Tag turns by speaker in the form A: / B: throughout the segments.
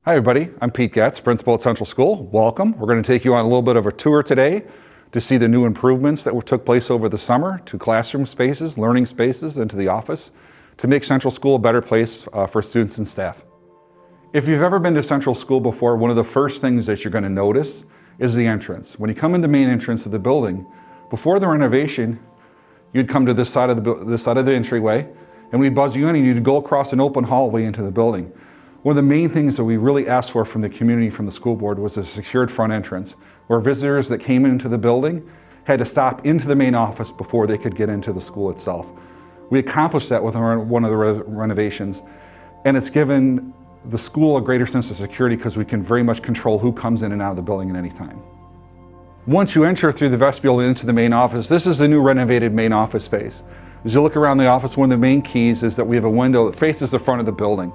A: Hi everybody, I'm Pete Gatz, Principal at Central School. Welcome. We're going to take you on a little bit of a tour today to see the new improvements that took place over the summer to classroom spaces, learning spaces, and to the office to make Central School a better place for students and staff. If you've ever been to Central School before, one of the first things that you're going to notice is the entrance. When you come in the main entrance of the building, before the renovation, you'd come to this side of the entryway, and we'd buzz you in and you'd go across an open hallway into the building. One of the main things that we really asked for from the community, from the school board, was a secured front entrance, where visitors that came into the building had to stop into the main office before they could get into the school itself. We accomplished that with one of the renovations, and it's given the school a greater sense of security because we can very much control who comes in and out of the building at any time. Once you enter through the vestibule into the main office, this is the new renovated main office space. As you look around the office, one of the main keys is that we have a window that faces the front of the building.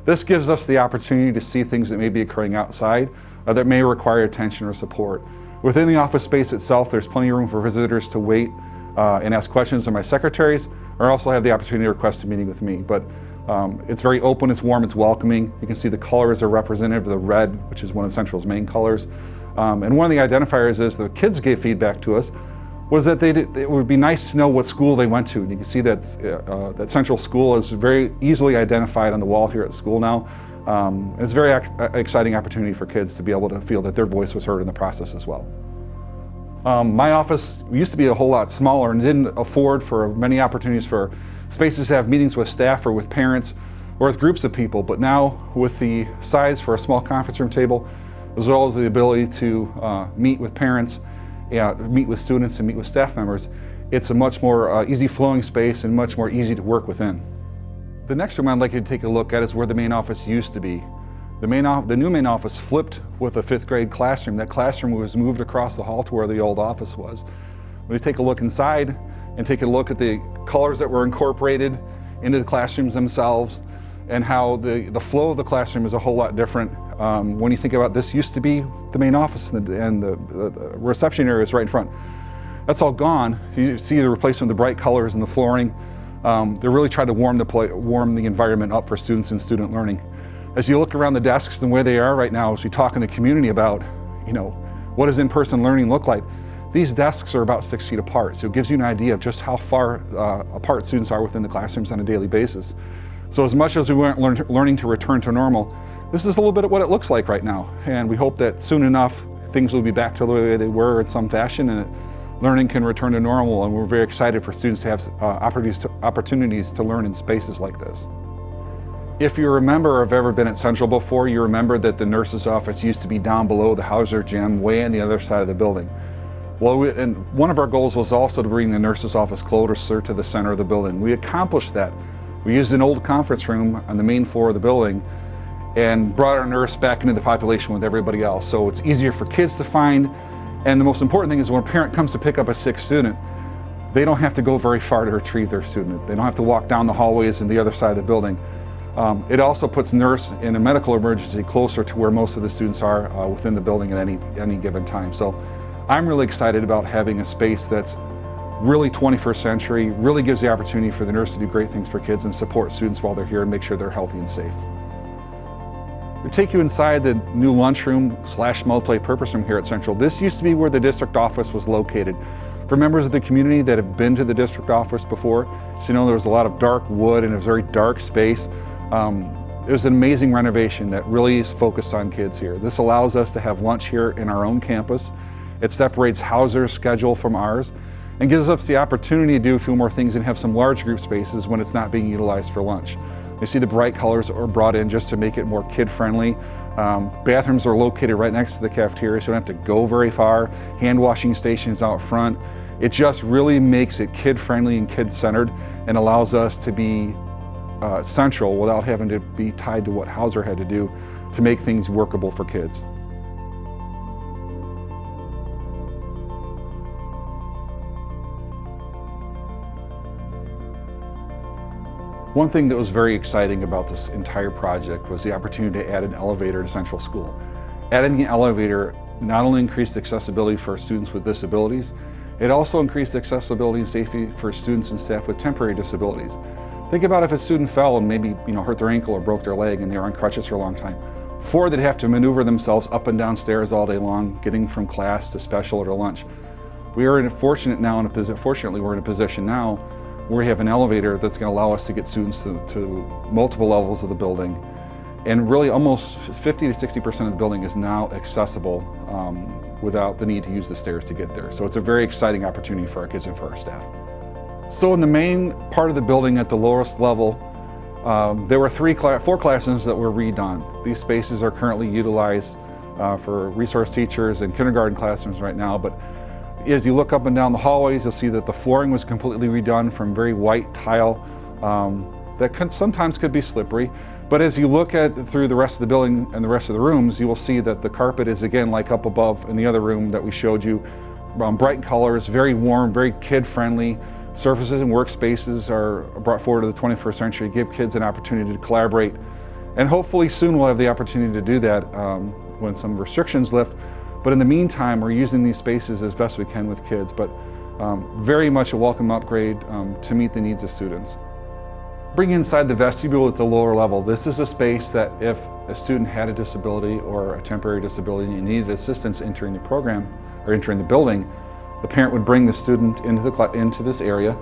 A: This gives us the opportunity to see things that may be occurring outside that may require attention or support. Within the office space itself, there's plenty of room for visitors to wait and ask questions of my secretaries, or also have the opportunity to request a meeting with me. But it's very open, it's warm, it's welcoming. You can see the colors are representative of the red, which is one of Central's main colors. And one of the identifiers is the kids gave feedback to us was that it would be nice to know what school they went to. And you can see that that Central School is very easily identified on the wall here at school now. It's a very exciting opportunity for kids to be able to feel that their voice was heard in the process as well. My office used to be a whole lot smaller and didn't afford for many opportunities for spaces to have meetings with staff or with parents or with groups of people, but now with the size for a small conference room table, as well as the ability to meet with parents, meet with students and meet with staff members, it's a much more easy flowing space and much more easy to work within. The next room I'd like you to take a look at is where the main office used to be. The new main office flipped with a 5th grade classroom. That classroom was moved across the hall to where the old office was. When you take a look inside and take a look at the colors that were incorporated into the classrooms themselves and how the flow of the classroom is a whole lot different. When you think about this used to be the main office and the reception area is right in front. That's all gone. You see the replacement of the bright colors and the flooring. They really tried to warm the environment up for students and student learning. As you look around the desks and where they are right now, as we talk in the community about, what does in-person learning look like? These desks are about 6 feet apart, so it gives you an idea of just how far apart students are within the classrooms on a daily basis. So as much as we weren't learning to return to normal, this is a little bit of what it looks like right now. And we hope that soon enough, things will be back to the way they were in some fashion and that learning can return to normal. And we're very excited for students to have opportunities to learn in spaces like this. If you remember or have ever been at Central before, you remember that the nurse's office used to be down below the Hauser gym, way on the other side of the building. Well, and one of our goals was also to bring the nurse's office closer to the center of the building. We accomplished that. We used an old conference room on the main floor of the building and brought our nurse back into the population with everybody else. So it's easier for kids to find. And the most important thing is when a parent comes to pick up a sick student, they don't have to go very far to retrieve their student. They don't have to walk down the hallways and the other side of the building. It also puts nurse in a medical emergency closer to where most of the students are within the building at any given time. So I'm really excited about having a space that's really 21st century, really gives the opportunity for the nurse to do great things for kids and support students while they're here and make sure they're healthy and safe. We'll take you inside the new lunchroom / multi-purpose room here at Central. This used to be where the district office was located. For members of the community that have been to the district office before, so there was a lot of dark wood and it was a very dark space. It was an amazing renovation that really is focused on kids here. This allows us to have lunch here in our own campus. It separates Hauser's schedule from ours and gives us the opportunity to do a few more things and have some large group spaces when it's not being utilized for lunch. You see the bright colors that were brought in just to make it more kid-friendly. Bathrooms are located right next to the cafeteria, so you don't have to go very far. Hand washing stations out front. It just really makes it kid-friendly and kid-centered and allows us to be central without having to be tied to what Hauser had to do to make things workable for kids. One thing that was very exciting about this entire project was the opportunity to add an elevator to Central School. Adding the elevator not only increased accessibility for students with disabilities, it also increased accessibility and safety for students and staff with temporary disabilities. Think about if a student fell and maybe hurt their ankle or broke their leg and they were on crutches for a long time. Before they'd have to maneuver themselves up and down stairs all day long, getting from class to special or to lunch. Fortunately, we're in a position now where we have an elevator that's going to allow us to get students to multiple levels of the building. And really almost 50 to 60% of the building is now accessible without the need to use the stairs to get there. So it's a very exciting opportunity for our kids and for our staff. So in the main part of the building at the lowest level, there were 4 classrooms that were redone. These spaces are currently utilized for resource teachers and kindergarten classrooms right now, but as you look up and down the hallways, you'll see that the flooring was completely redone from very white tile that sometimes could be slippery. But as you look through the rest of the building and the rest of the rooms, you will see that the carpet is again like up above in the other room that we showed you. Bright colors, very warm, very kid-friendly. Surfaces and workspaces are brought forward to the 21st century to give kids an opportunity to collaborate. And hopefully soon we'll have the opportunity to do that when some restrictions lift. But in the meantime, we're using these spaces as best we can with kids, but very much a welcome upgrade to meet the needs of students. Bring inside the vestibule at the lower level. This is a space that if a student had a disability or a temporary disability and needed assistance entering the program or entering the building, the parent would bring the student into this area,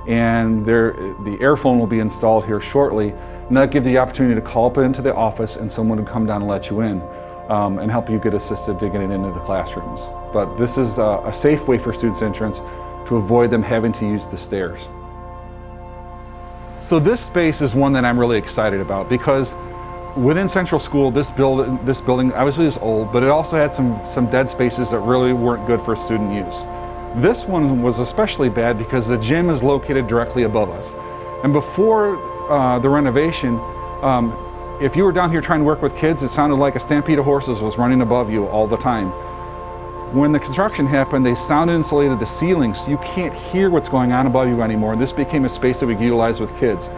A: and the airphone will be installed here shortly, and that gives you the opportunity to call up into the office and someone would come down and let you in and help you get assisted to getting into the classrooms. But this is a safe way for students' entrance to avoid them having to use the stairs. So this space is one that I'm really excited about because within Central School, this building obviously is old, but it also had some dead spaces that really weren't good for student use. This one was especially bad because the gym is located directly above us. And before the renovation, if you were down here trying to work with kids, it sounded like a stampede of horses was running above you all the time. When the construction happened, they sound insulated the ceilings, so you can't hear what's going on above you anymore. This became a space that we could utilize with kids.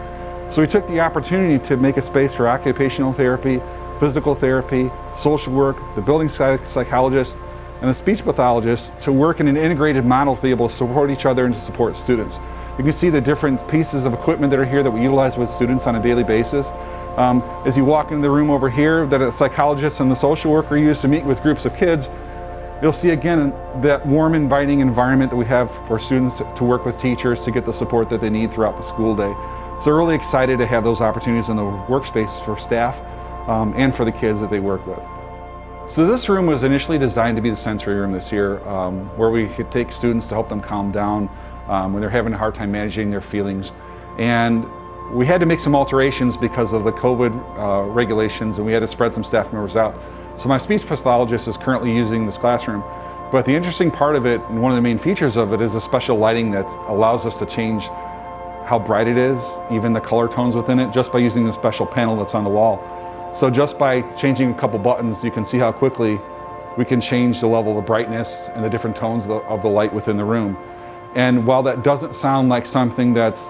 A: So we took the opportunity to make a space for occupational therapy, physical therapy, social work, the building psychologist, and the speech pathologist to work in an integrated model to be able to support each other and to support students. You can see the different pieces of equipment that are here that we utilize with students on a daily basis. As you walk into the room over here that a psychologist and the social worker use to meet with groups of kids, you'll see again that warm, inviting environment that we have for students to work with teachers to get the support that they need throughout the school day. So we're really excited to have those opportunities in the workspace for staff and for the kids that they work with. So this room was initially designed to be the sensory room this year, where we could take students to help them calm down when they're having a hard time managing their feelings. And we had to make some alterations because of the COVID regulations, and we had to spread some staff members out. So my speech pathologist is currently using this classroom. But the interesting part of it, and one of the main features of it, is a special lighting that allows us to change how bright it is, even the color tones within it, just by using the special panel that's on the wall. So just by changing a couple buttons, you can see how quickly we can change the level of brightness and the different tones of the light within the room. And while that doesn't sound like something that's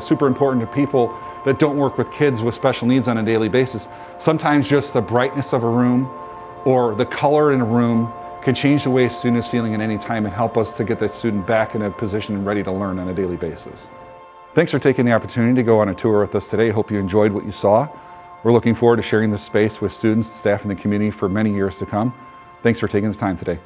A: super important to people that don't work with kids with special needs on a daily basis, sometimes just the brightness of a room or the color in a room can change the way a student is feeling at any time and help us to get that student back in a position and ready to learn on a daily basis. Thanks for taking the opportunity to go on a tour with us today. Hope you enjoyed what you saw. We're looking forward to sharing this space with students, staff, and the community for many years to come. Thanks for taking the time today.